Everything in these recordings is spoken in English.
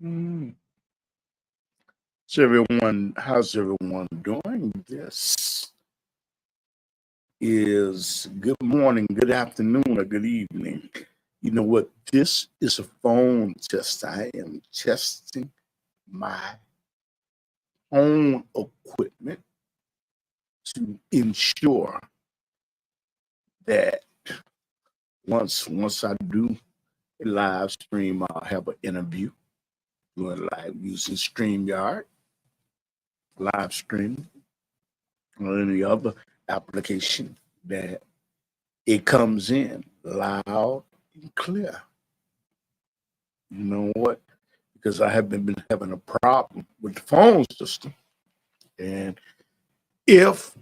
Mm. How's everyone doing? This is good morning, good afternoon, or good evening. You know what? This is a phone test. I am testing my own equipment to ensure that once I do a live stream, I'll have an interview doing live using StreamYard, live stream, or any other application that it comes in loud and clear. You know what? Because I have been having a problem with the phone system. And if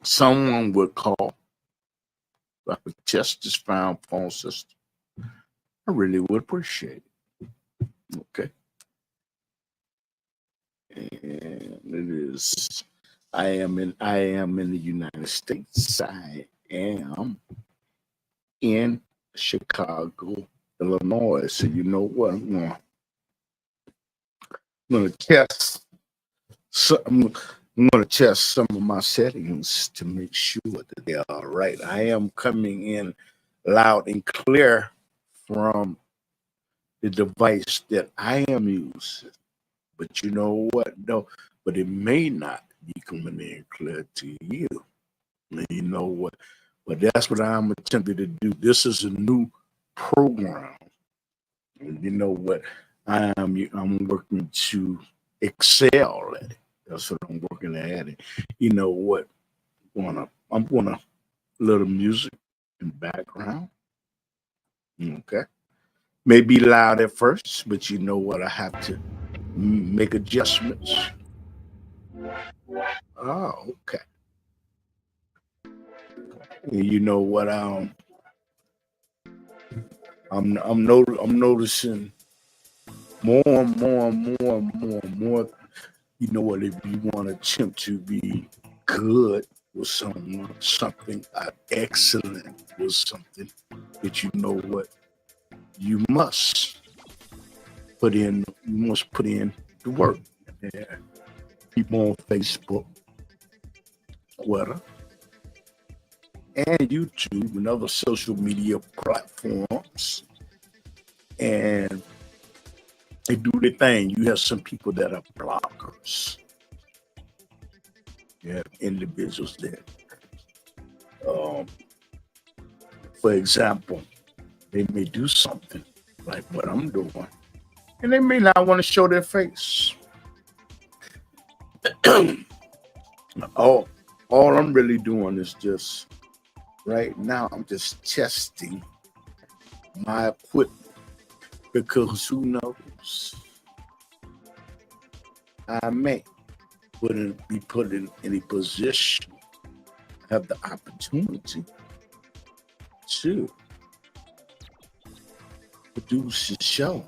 someone would call, I could test this found phone system, I really would appreciate it. Okay. And it is I am in the United States. I am in Chicago, Illinois. So you know what? I'm gonna test so I'm going to test some of my settings to make sure that they are right. I am coming in loud and clear from the device that I am using. But you know what? No, but it may not be coming in clear to you. And you know what? But that's what I'm attempting to do. This is a new program. And you know what? I'm working to excel at it. That's what I'm working at. It. You know what? I'm gonna little music in the background. Okay. May be loud at first, but you know what? I have to make adjustments. Oh, okay. And you know what? I'm noticing more and more and more and more and more. You know what? If you want to attempt to be good with someone, something excellent with something that you know what you must put in the work. Yeah. People on Facebook, Twitter, and YouTube and other social media platforms, and they do their thing. You have some people that are bloggers. You have individuals that, um, for example, they may do something like what I'm doing, and they may not want to show their face. all, all I'm really doing is just right now. I'm just testing my equipment because who knows? I may be put in any position, have the opportunity to produce a show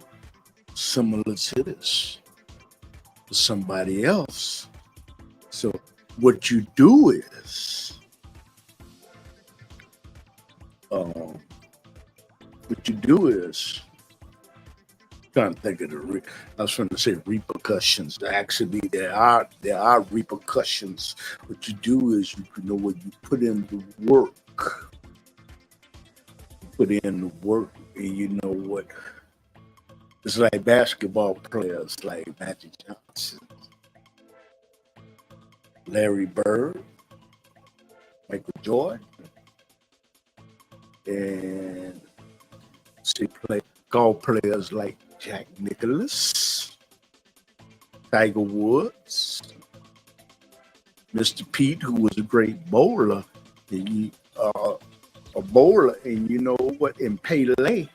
similar to this for somebody else. So what you do is, um, what you do is, trying to think of I was trying to say repercussions. Actually, there are repercussions. What you do is, you know what, you put in the work, and you know what. It's like basketball players like Magic Johnson, Larry Bird, Michael Jordan, and golf players like Jack Nicklaus, Tiger Woods, Mr. Pete, who was a great bowler, and a bowler, and you know what, and Pele,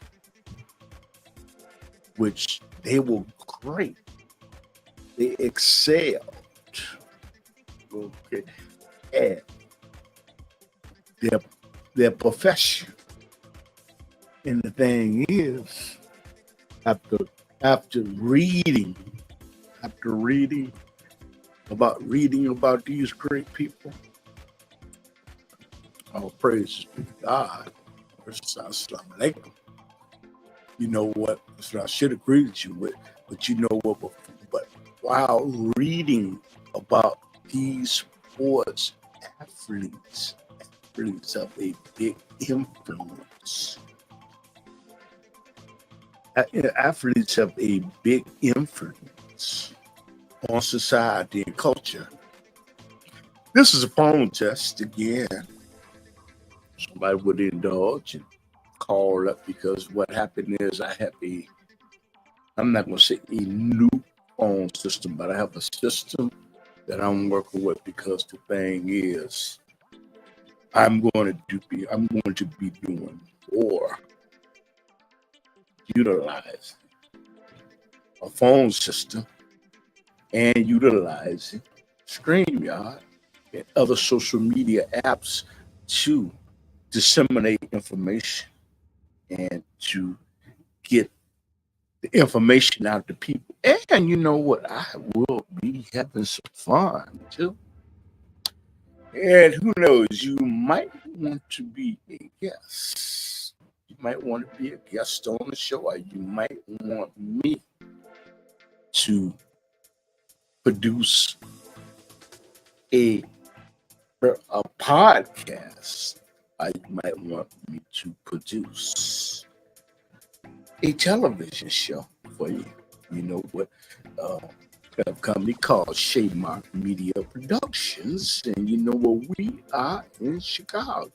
which they were great. They excelled, okay, at their their profession. And the thing is, after after reading, after reading about these great people, all praises be to God. Assalamu alaikum. You know what? So I should agree with you with, but you know what? But while reading about these sports athletes, athletes have a big influence. Athletes have a big influence on society and culture. This is a phone test again. Somebody would indulge and call up because what happened is I'm not going to say a new phone system, but I have a system that I'm working with because the thing is, I'm going to be doing more, utilize a phone system and utilizing StreamYard and other social media apps to disseminate information and to get the information out to people. And you know what? I will be having some fun too. And who knows, you might want to be a guest. You might want to be a guest on the show, or you might want me to produce a a podcast. I might want me to produce a television show for you. You know what? Uh, a company called Shaymar Media Productions, and you know what? We are in Chicago.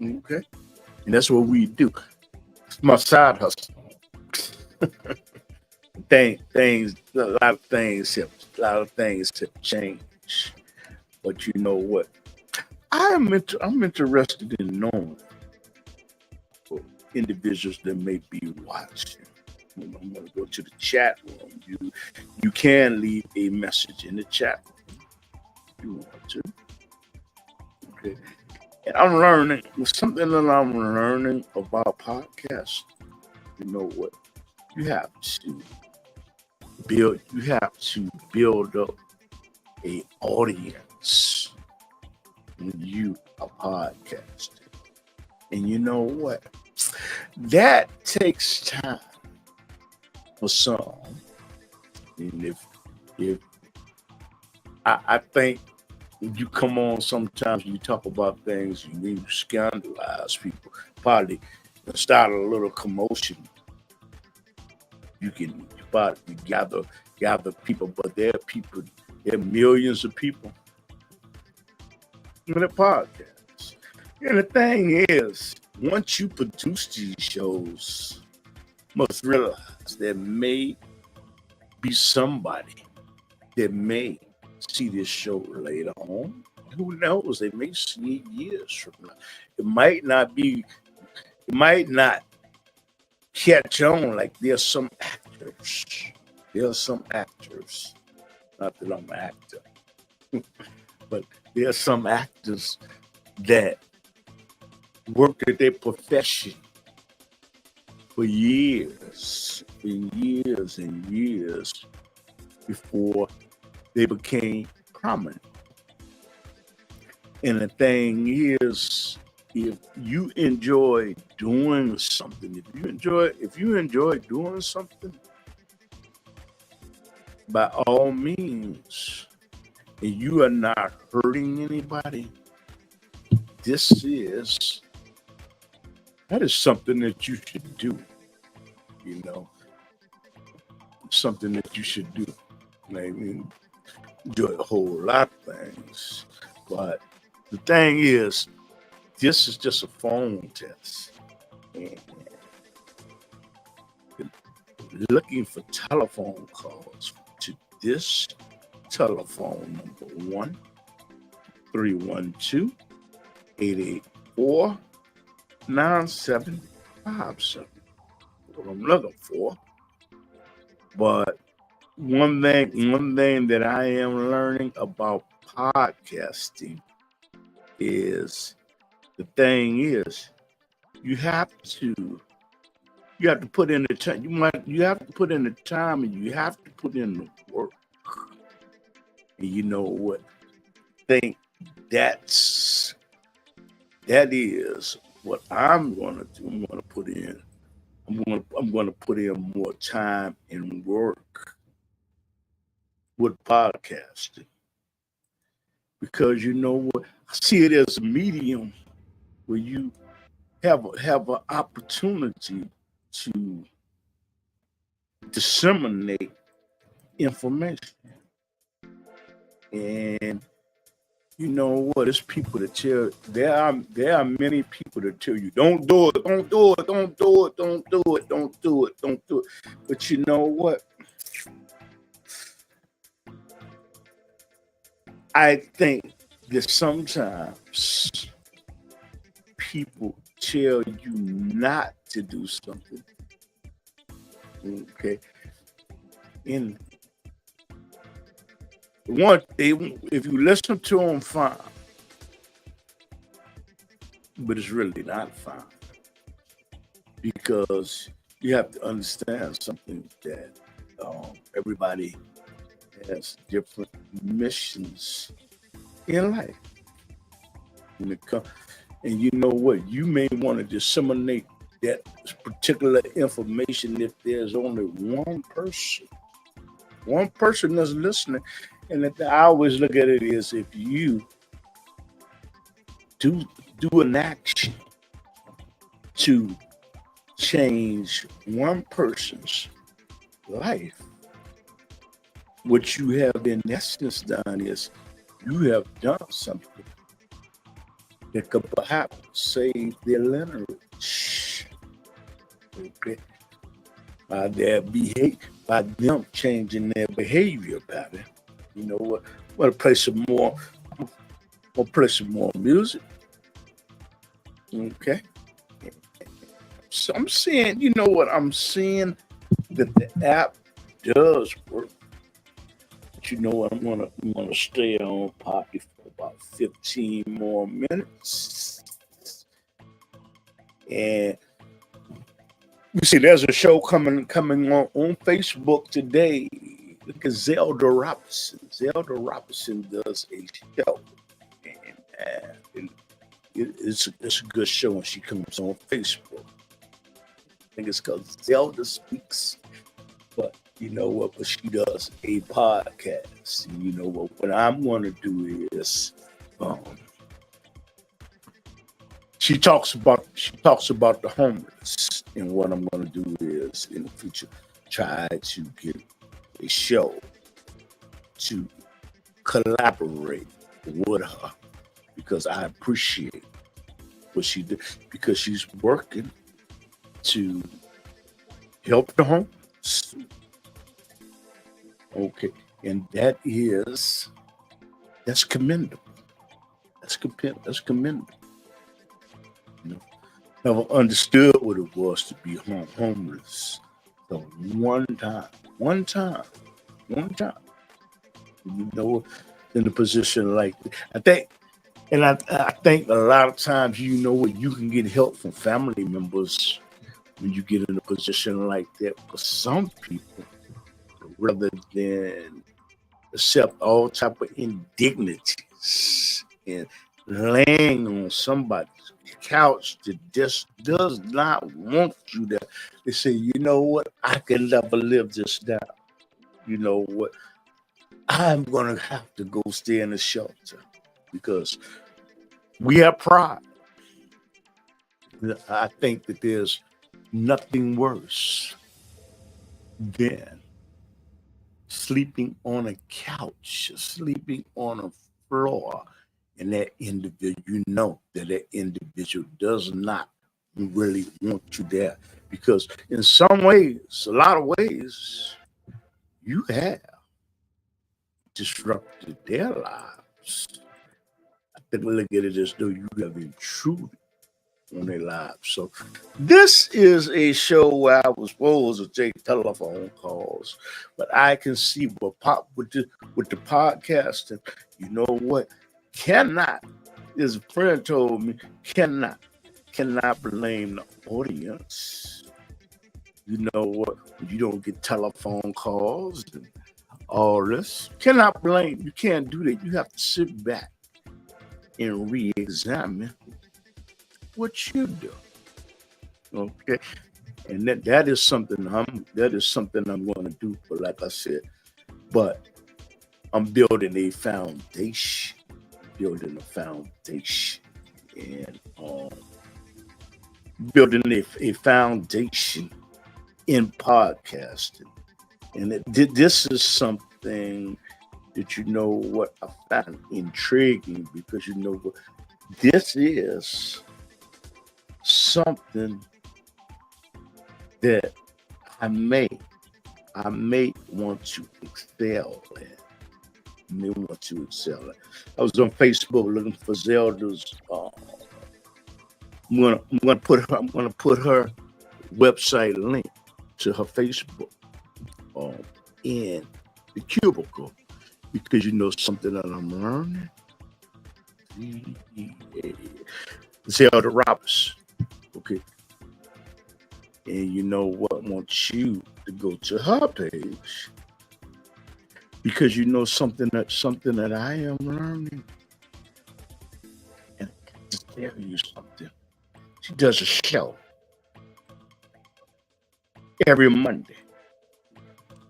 Okay, and that's what we do. It's my side hustle. A lot of things have changed. But you know what? I'm interested in knowing for individuals that may be watching. I'm going to go to the chat room. You can leave a message in the chat room if you want to. Okay. And I'm learning something that I'm learning about podcasts. You know what? You have to build up a audience when you are podcasting. And you know what? That takes time for some. And if I think when you come on, sometimes you talk about things, you scandalize people, probably start a little commotion. You can probably gather people, but there are millions of people in the podcast. And the thing is, once you produce these shows, you must realize there may be somebody that may see this show later on. Who knows? They may see it years from now. It might not catch on like there's some actors. There are some actors, not that I'm an actor, but there are some actors that worked at their profession for years and years and years before they became prominent. And the thing is, if you enjoy doing something, if you enjoy doing something, by all means, and you are not hurting anybody, that is something that you should do. You know, something that you should do. I mean, enjoy a whole lot of things, but the thing is, this is just a phone test. And looking for telephone calls to this telephone number 1-312-884-9757. What I'm looking for. But one thing that I am learning about podcasting is the thing is you have to put in the time. You have to put in the time, and you have to put in the work. And you know what? Think that is what I'm gonna do. I'm gonna put in I'm gonna put in more time and work with podcasting because you know what? I see it as a medium where you have an opportunity to disseminate information. And you know what? It's people that tell there are many people that tell you don't do it, don't do it, don't do it, don't do it, don't do it, don't do it. But you know what? I think that sometimes people tell you not to do something. Okay. And if you listen to them, fine. But it's really not fine. Because you have to understand something that everybody has different missions in life. When it comes, and you know what? You may want to disseminate that particular information if there's only one person that's listening. And I always look at it as if you do an action to change one person's life, what you have in essence done is you have done something that could perhaps save their lineage. Okay. By them changing their behavior about it. You know what? We'll play some more. We'll play some more music. Okay. So I'm seeing, you know what? I'm seeing that the app does work. But you know what? I'm gonna stay on Poppy for about 15 more minutes. And you see, there's a show coming on Facebook today. Look at Zelda Robinson. Zelda Robinson does a show, and it's a good show when she comes on Facebook. I think it's called Zelda Speaks. But you know what? But she does a podcast. And you know what I'm going to do is, she talks about the homeless, and what I'm going to do is in the future try to get a show to collaborate with her because I appreciate what she did because she's working to help the homeless. Okay, and that's commendable. That's commendable. You know, never understood what it was to be homeless. So one time, you know, in a position like I think a lot of times, you know what, you can get help from family members when you get in a position like that. For some people, rather than accept all type of indignities and laying on somebody's couch that just does not want you there, they say, you know what, I can never live this down. You know what, I'm gonna have to go stay in a shelter because we have pride. I think that there's nothing worse than sleeping on a couch, sleeping on a floor, and that individual, you know that individual does not really want you there. Because in some ways, a lot of ways, you have disrupted their lives. I think we look at it as though you have intruded on their lives. So this is a show where I was supposed to take telephone calls, but I can see what pop with the podcasting. You know what? Cannot, as a friend told me, cannot blame the audience. You know what? You don't get telephone calls and all this. Cannot blame. You can't do that. You have to sit back and re-examine what you do. Okay. And that is something I'm going to do. But like I said, but I'm building a foundation, and building a foundation in podcasting. And this is something that what I find intriguing, because what this is something that I may want to excel at. I was on Facebook looking for Zelda's. I'm gonna put her website link to her Facebook in the cubicle, because something that I'm learning. Zelda Roberts, okay. And what? I want you to go to her page, because something that I am learning. And I can tell you something. She does a show every Monday.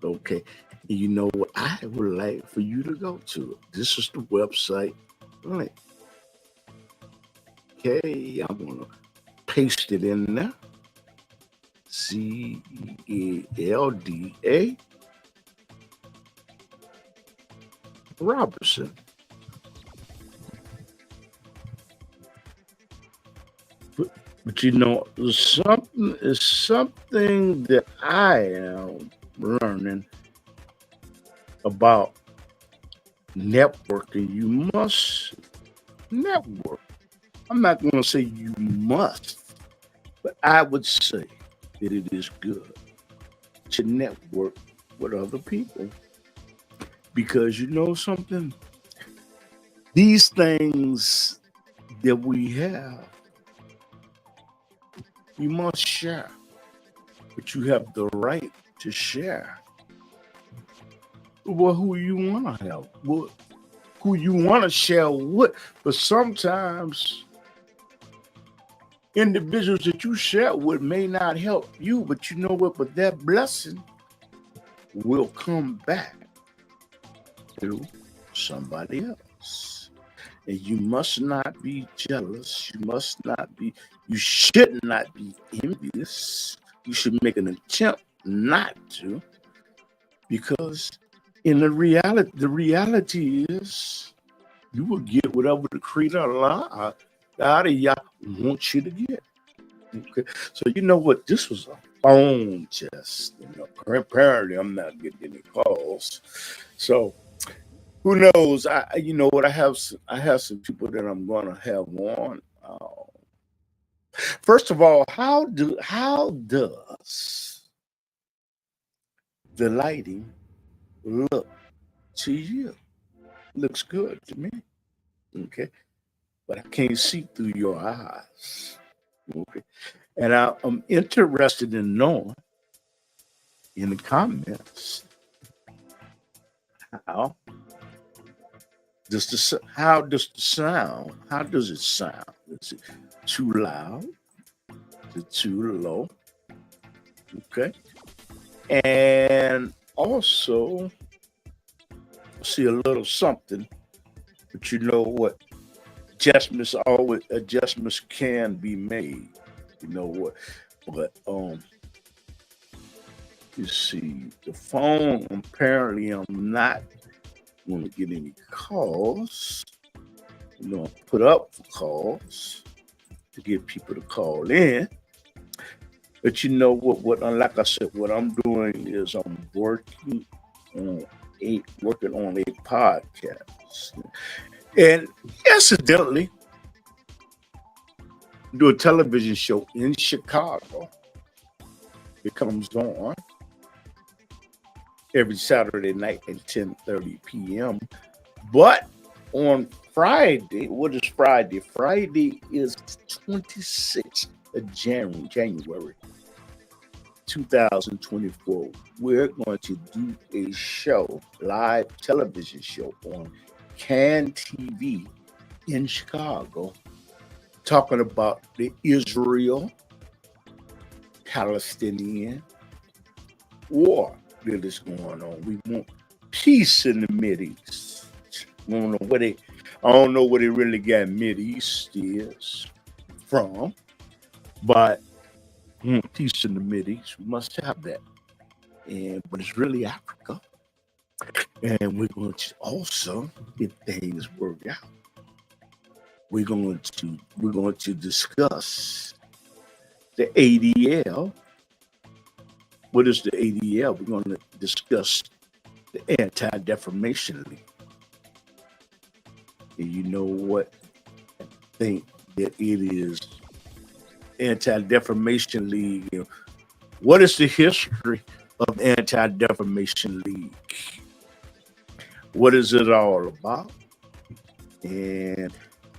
Okay. And you know what? I would like for you to go to. This is the website link. Okay, I'm gonna paste it in there. Zelda Robertson. But something that I am learning about networking. You must network. I'm not going to say you must, but I would say that it is good to network with other people, because something, these things that we have, you must share, but you have the right to share. Well, who you want to help, who you want to share with. But sometimes individuals that you share with may not help you, but you know what? But that blessing will come back through somebody else. And you must not be jealous. You should not be envious. You should make an attempt not to, because in the reality is you will get whatever the Creator Allah out of y'all wants you to get. Okay. So what? This was a phone test. Apparently I'm not getting any calls. So who knows? I have some people that I'm gonna have on. First of all, how does the lighting look to you? Looks good to me. Okay. But I can't see through your eyes. Okay. And I'm interested in knowing in the comments, how does it sound? Is it too loud? Is it too low? Okay. And also see a little something, but you know what? Adjustments can be made. You know what? But you see, the phone, apparently I'm not going to get any calls. Put up for calls to get people to call in. But you know what? Like I said, what I'm doing is I'm working on a podcast, and incidentally, do a television show in Chicago. It comes on every Saturday night at 10:30 p.m. But on Friday, what is Friday? Friday is 26th of January 2024. We're going to do a show, live television show on CAN TV in Chicago, talking about the Israel Palestinian war that is going on. We want peace in the Mideast. I don't know where they really got Mideast is from, but peace in the Mideast. We must have that. But it's really Africa. And we're going to also, if things work out, we're going to discuss the ADL. What is the ADL? We're going to discuss the Anti-Defamation League. And you know what? I think that it is Anti-Defamation League. What is the history of Anti-Defamation League? What is it all about? And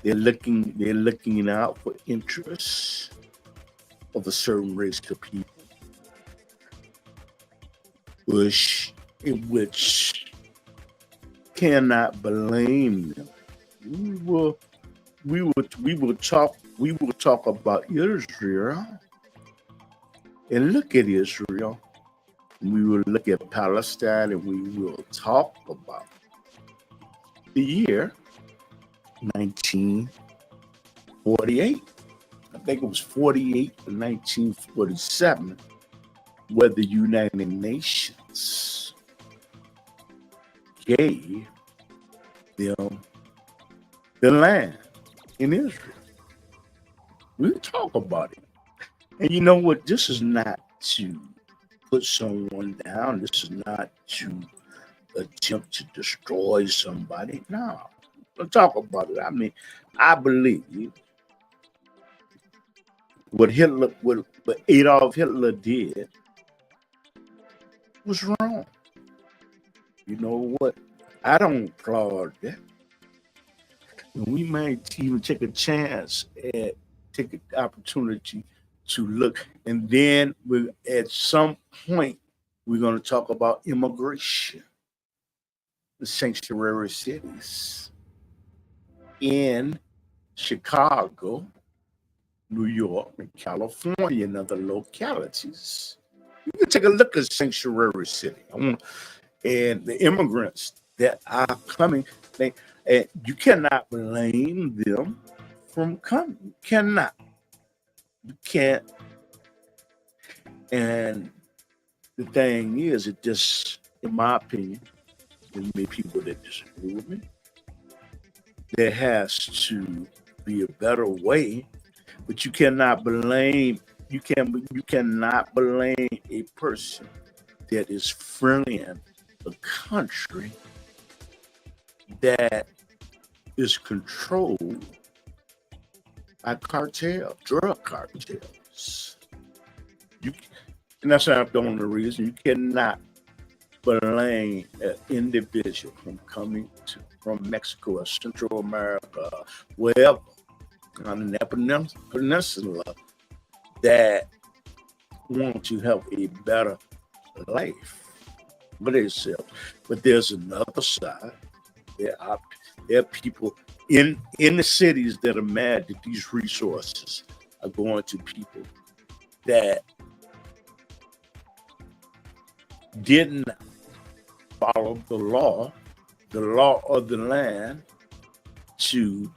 they're looking out for interests of a certain race of people, which cannot blame them. We will talk about Israel and look at Israel. We will look at Palestine, and we will talk about the year 1948. I think it was 48 to 1947, where the United Nations gave them the land in Israel. We'll talk about it. And you know what? This is not to put someone down. This is not to attempt to destroy somebody. No. We'll talk about it. I mean, I believe what Adolf Hitler did was wrong. You know what? I don't applaud that. And we might even take a chance at take an opportunity to look, and then at some point we're going to talk about immigration, the sanctuary cities in Chicago, New York, and California, and other localities. You can take a look at sanctuary city, and the immigrants that are coming. You cannot blame them from coming. You cannot. You can't. And the thing is, it just, in my opinion, there may be people that disagree with me. There has to be a better way, but you cannot blame. You cannot blame a person that is fleeing a country that is controlled by drug cartels. And that's not the only reason. You cannot blame an individual from coming from Mexico or Central America, wherever on that peninsula, that want to have a better life for themselves. But there's another side. There are people in the cities that are mad that these resources are going to people that didn't follow the law of the land to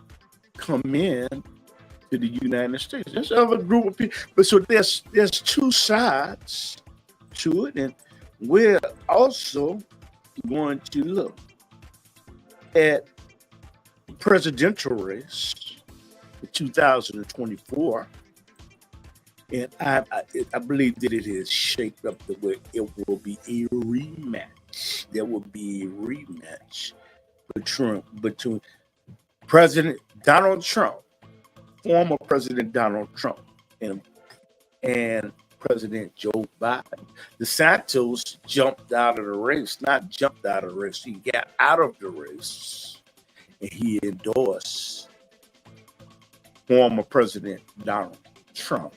come in to the United States. There's another group of people. But so there's two sides to it, and we're also going to look at the presidential race in 2024. And I believe that it is shaped up the way it will be a rematch. There will be a rematch between President Donald Trump, former President Donald Trump, and President Joe Biden. DeSantis jumped out of the race, not jumped out of the race. He got out of the race, and he endorsed former President Donald Trump.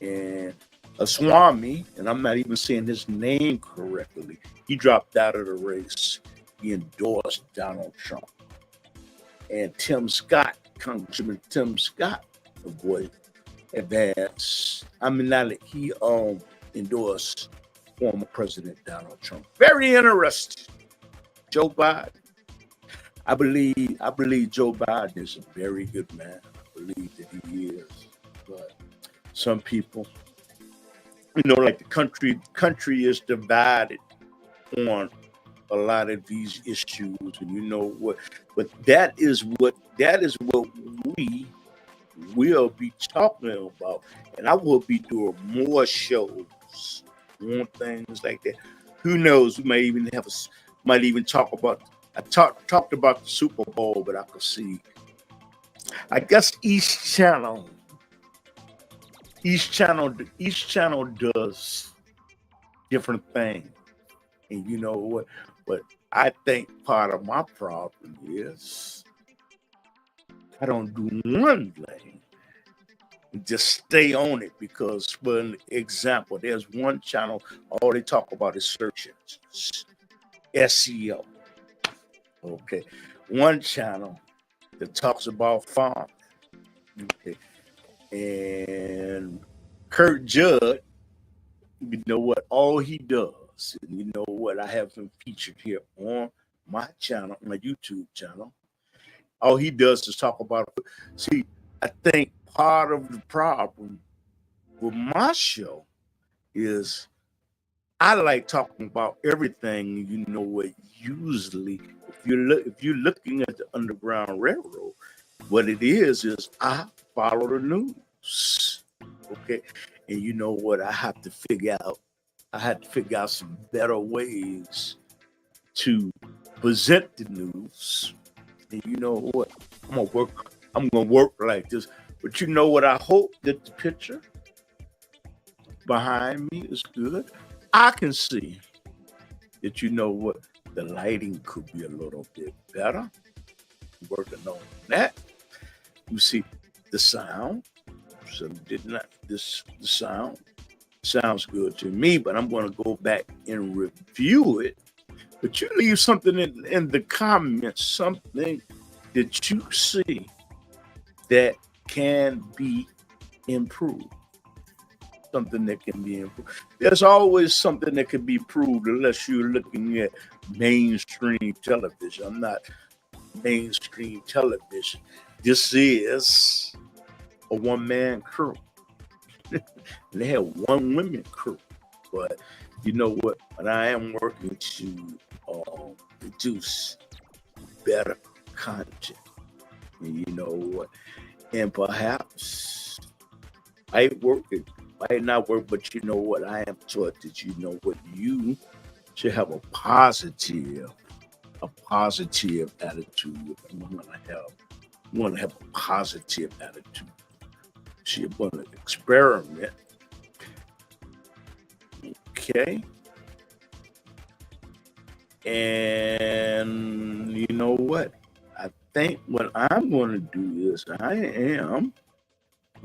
And Swami, and I'm not even saying his name correctly, he dropped out of the race. He endorsed Donald Trump. And Tim Scott, Congressman Tim Scott, avoided advance. I mean, not that he endorsed former President Donald Trump. Very interesting. Joe Biden. I believe Joe Biden is a very good man. I believe that he is. But some people, like the country is divided on a lot of these issues, and you know what? But that is what we will be talking about, and I will be doing more shows on things like that. Who knows? We might even talk about. I talked about the Super Bowl, but I could see. I guess each channel does different things, and you know what? But I think part of my problem is I don't do one thing and just stay on it because, for an example, there's one channel all they talk about is search engines, SEO. Okay, one channel that talks about farming. Okay, and Kurt Judd, you know what? All he does, and you know what? I have him featured here on my channel, my YouTube channel. All he does is talk about. See, I think part of the problem with my show is I like talking about everything. You know what? Usually, if you're looking at the Underground Railroad, what it is I follow the news. Okay, and you know what? I had to figure out some better ways to present the news. And you know what? I'm gonna work like this. But you know what? I hope that the picture behind me is good. I can see that you know what? The lighting could be a little bit better. Working on that. You see the sound. So the sound sounds good to me, but I'm gonna go back and review it. But you leave something in the comments, something that you see that can be improved. Something that can be improved. There's always something that can be improved unless you're looking at mainstream television. I'm not mainstream television. This is a one-man crew. They have one women crew. But you know what? But I am working to produce better content. And you know what? And perhaps I not work, but you know what? I am taught that you know what? You should have a positive attitude. You want to have a positive attitude. So you're going to experiment. Okay. And you know what? I think what I'm going to do is I am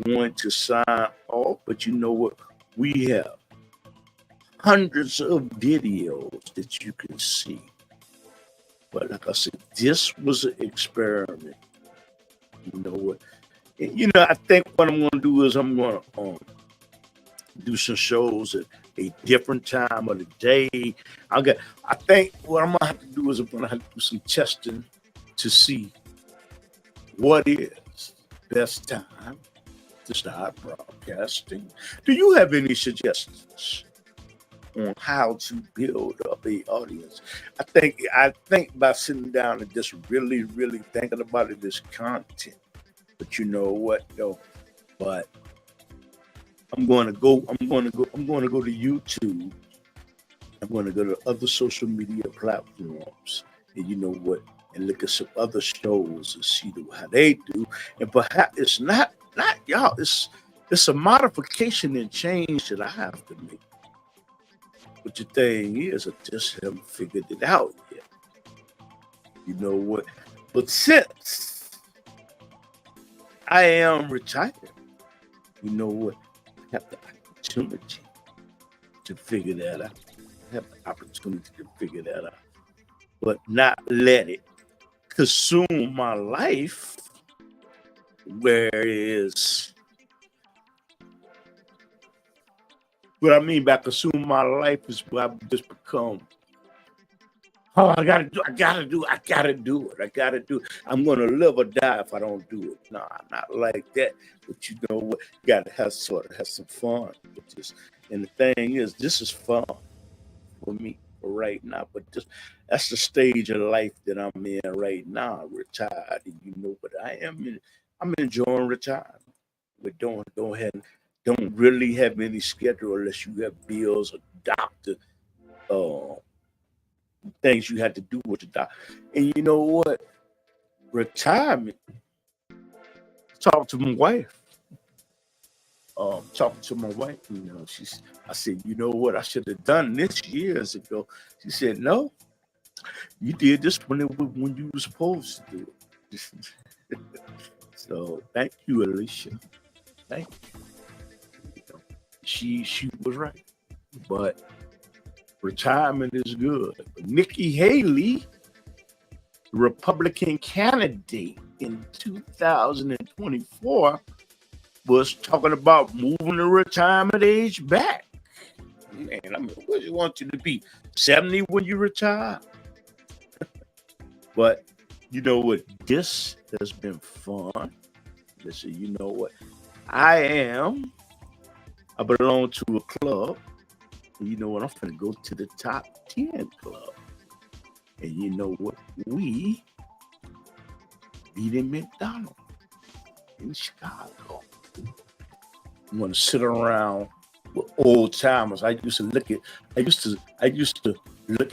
going to sign off, but you know what? We have hundreds of videos that you can see. But like I said, this was an experiment. You know what? I think what I'm going to do is I'm going to do some shows at a different time of the day. I think what I'm going to have to do is I'm going to have to do some testing to see what is best time to start broadcasting. Do you have any suggestions on how to build up a audience? I think by sitting down and just really, really thinking about it is content. But you know what, though? But I'm going to go to YouTube. I'm going to go to other social media platforms, and you know what, and look at some other shows and see how they do. And perhaps it's not y'all. It's a modification and change that I have to make. But the thing is, I just haven't figured it out yet. You know what? But since I am retired, you know what? I have the opportunity to figure that out. But not let it consume my life. Whereas What I mean by consume my life is what I've just become. Oh, I gotta do it. I'm gonna live or die if I don't do it. No, I'm not like that. But you know what? You gotta have some fun with this. And the thing is, this is fun for me right now. But that's the stage of life that I'm in right now. I'm retired, and you know, but I'm enjoying retirement. We don't really have any schedule unless you have bills or doctor uh, things you had to do with the doctor. And you know what? Retirement. Talk to my wife. Talking to my wife, I said, you know what? I should have done this years ago. She said, no, you did this when you were supposed to do it. So thank you, Alicia. Thank you. She was right, but retirement is good. But Nikki Haley, Republican candidate in 2024, was talking about moving the retirement age back. Man, I mean, what do you want you to be? 70 when you retire? But you know what? This has been fun. Listen, you know what? I belong to a club. And you know what? I'm going to go to the top 10 club. And you know what? We beat McDonald's in Chicago. I'm going to sit around with old timers. I used to look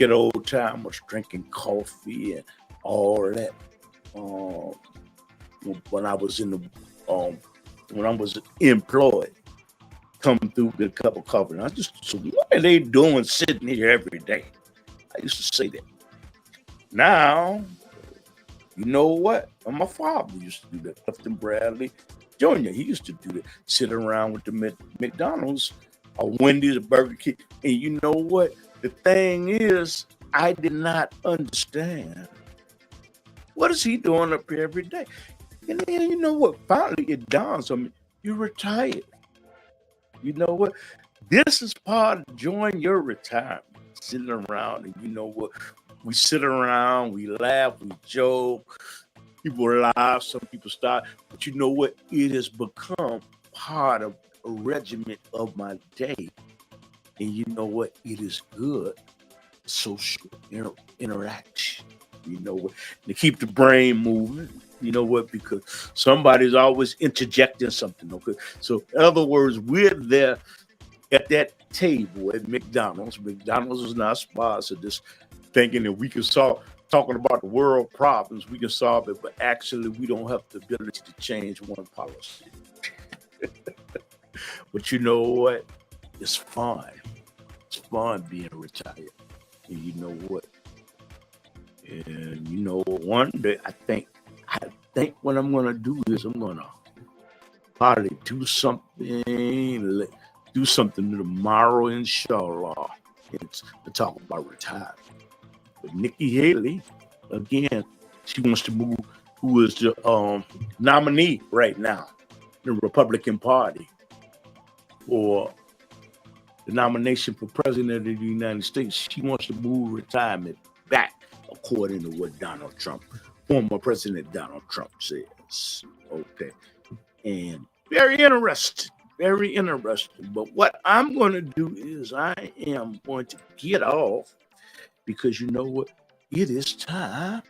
at old timers drinking coffee and all that. When I was employed, come through with a cup of coffee. And so what are they doing sitting here every day? I used to say that. Now, you know what? And my father used to do that. Clifton Bradley Jr. He used to do that. Sit around with the McDonald's or Wendy's or Burger King. And you know what? The thing is, I did not understand. What is he doing up here every day? And then you know what? Finally it dawns on me. You're retired. You know what? This is part of enjoying your retirement. Sitting around, and you know what? We sit around, we laugh, we joke. People laugh, some people start. But you know what? It has become part of a regiment of my day. And you know what? It is good. Social interaction. You know what? To keep the brain moving. You know what? Because somebody's always interjecting something. Okay. So, in other words, we're there at that table at McDonald's. McDonald's is not sponsored. This thinking that we can solve, talking about the world problems, we can solve it, but actually we don't have the ability to change one policy. But you know what? It's fun. It's fun being retired. And you know what? And you know, one day I think what I'm gonna do is I'm gonna probably do something tomorrow, inshallah. It's to talk about retirement. But Nikki Haley, again, she wants to move. Who is the nominee right now, in the Republican Party, for the nomination for president of the United States? She wants to move retirement back, according to what former President Donald Trump says. Okay. And very interesting. But what I'm going to do is I am going to get off, because you know what? It is time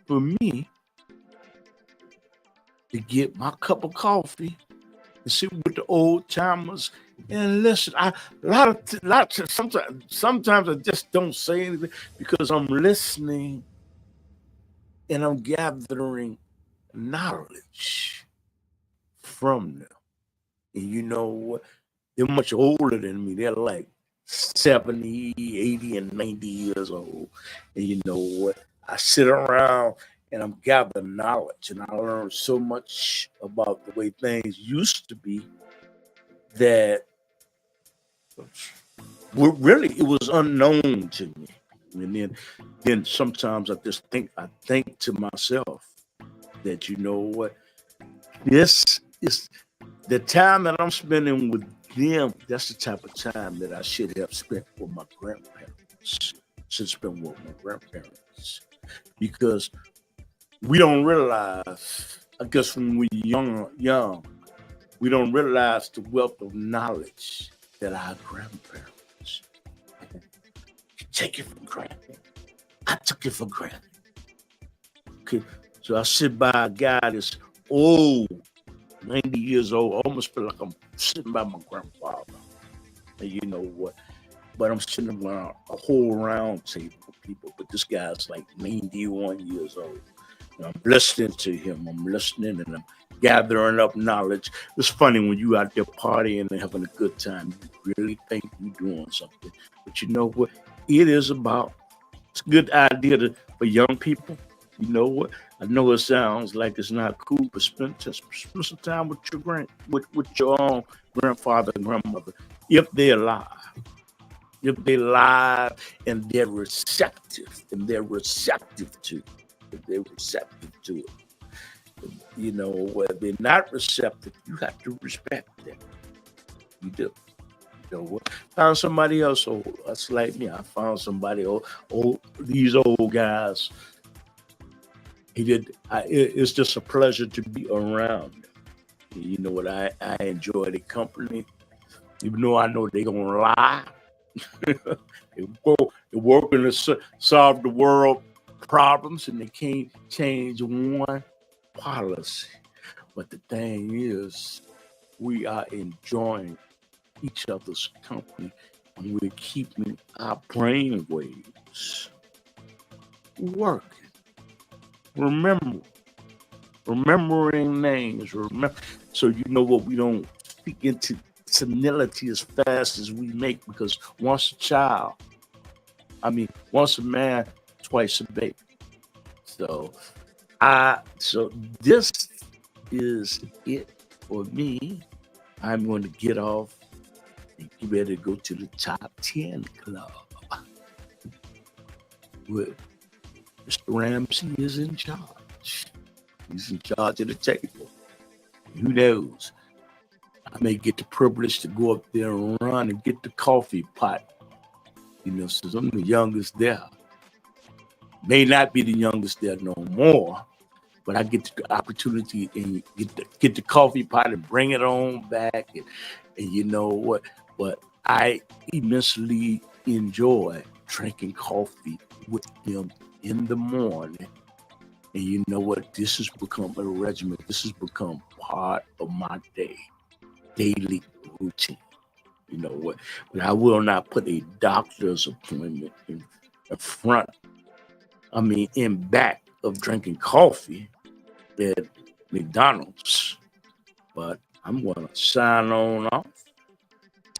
for me to get my cup of coffee and sit with the old timers and listen. Sometimes I just don't say anything because I'm listening and I'm gathering knowledge from them. And you know what? They're much older than me. They're like 70, 80, and 90 years old. And you know what? I sit around and I'm gathering knowledge, and I learned so much about the way things used to be that it was unknown to me. And then sometimes I think to myself that, you know what? This is the time that I'm spending with them, that's the type of time that I should have spent with my grandparents. Should spend with my grandparents because we don't realize. I guess when we're young, we don't realize the wealth of knowledge that our grandparents take it for granted. I took it for granted. Okay, so I sit by a guy that's old, 90 years old. I almost feel like I'm sitting by my grandfather. And you know what? But I'm sitting around a whole round table of people. But this guy's like 91 years old. And I'm listening to him. I'm listening and I'm gathering up knowledge. It's funny when you out there partying and having a good time. You really think you're doing something. But you know what? It is about. It's a good idea for young people. You know what? I know it sounds like it's not cool, but spend some time with your own grandfather and grandmother, if they're alive. If they're alive and they're receptive, to it. You know, where they're not receptive, you have to respect them. You do. You know what? Found somebody else old. That's like me. I found somebody old. These old guys. It's just a pleasure to be around them. You know what? I enjoy the company, even though I know they're gonna lie. They're working to solve the world problems, and they can't change one policy. But the thing is, we are enjoying each other's company, and we're keeping our brain waves working. Remembering names. So you know what? We don't speak into senility as fast as we make, because once a man, twice a baby. So this is it for me. I'm going to get off and get ready to go to the top 10 club. With Mr. Ramsey is in charge. He's in charge of the table. Who knows? I may get the privilege to go up there and run and get the coffee pot. You know, since I'm the youngest there. May not be the youngest there no more, but I get the opportunity and get the coffee pot and bring it on back. And you know what? But I immensely enjoy drinking coffee with them in the morning. And you know what? This has become a regimen. This has become part of my daily routine. You know what? But I will not put a doctor's appointment in back of drinking coffee at McDonald's. But I'm going to sign on off.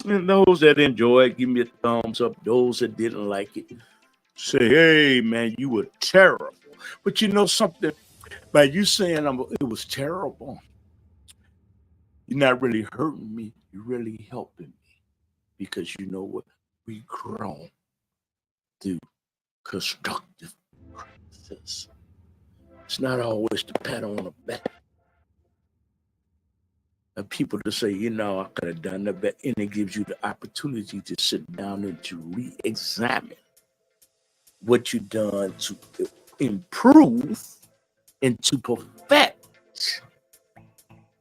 And those that enjoy it, give me a thumbs up. Those that didn't like it, say, hey, man, you were terrible. But you know something? By you saying it was terrible, you're not really hurting me. You're really helping me. Because you know what? We grow through constructive criticism. It's not always the pat on the back. And people to say, you know, I could have done that better. And it gives you the opportunity to sit down and to re-examine what you've done to improve and to perfect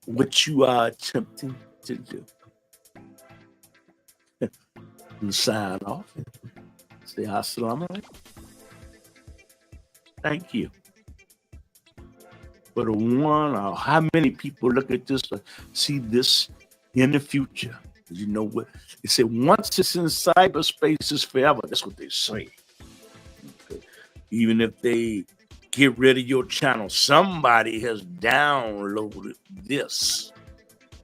what you are attempting to do. And sign off and say assalamu alaikum. Thank you. For the one, or how many people look at this or see this in the future? You know what? They say once it's in cyberspace, it's forever. That's what they say. Okay. Even if they get rid of your channel, somebody has downloaded this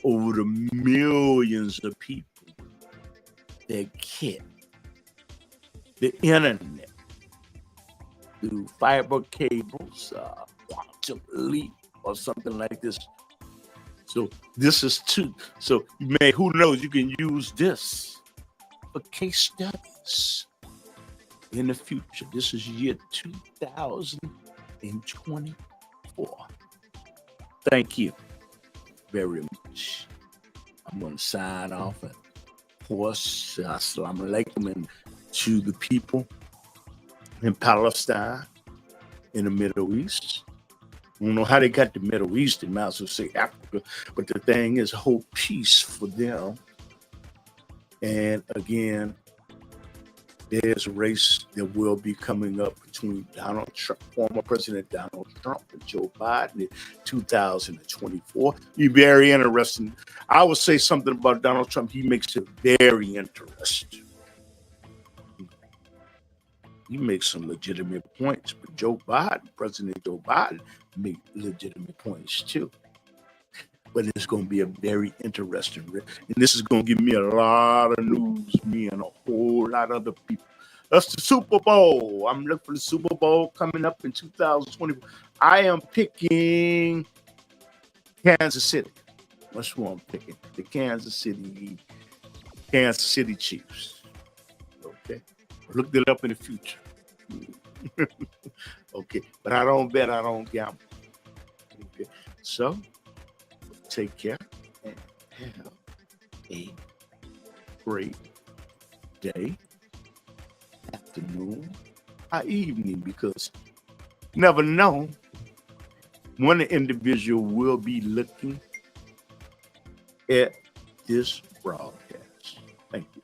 over the millions of people that get the internet through fiber cables, quantum leap, or something like this. So this is too. So who knows? You can use this for case studies in the future. This is year 2024. Thank you very much. I'm going to sign off. And of course, assalamu alaikum, and to the people in Palestine, in the Middle East. I don't know how they got the Middle East, they might as well say Africa, but the thing is, hope peace for them. And again, there's a race that will be coming up between Donald Trump, former President Donald Trump, and Joe Biden in 2024. Be very interesting. I would say something about Donald Trump. He makes it very interesting. He makes some legitimate points, but Joe Biden, President Joe Biden, make legitimate points too. But it's going to be a very interesting race. And this is going to give me a lot of news, me and a whole lot of other people. That's the Super Bowl. I'm looking for the Super Bowl coming up in 2024. I am picking Kansas City. That's who I'm picking. The Kansas City Chiefs. Okay. Look it up in the future. Okay. But I don't bet, I don't gamble. Okay. So take care and have a great day, afternoon, or evening, because you never know when an individual will be looking at this broadcast. Thank you.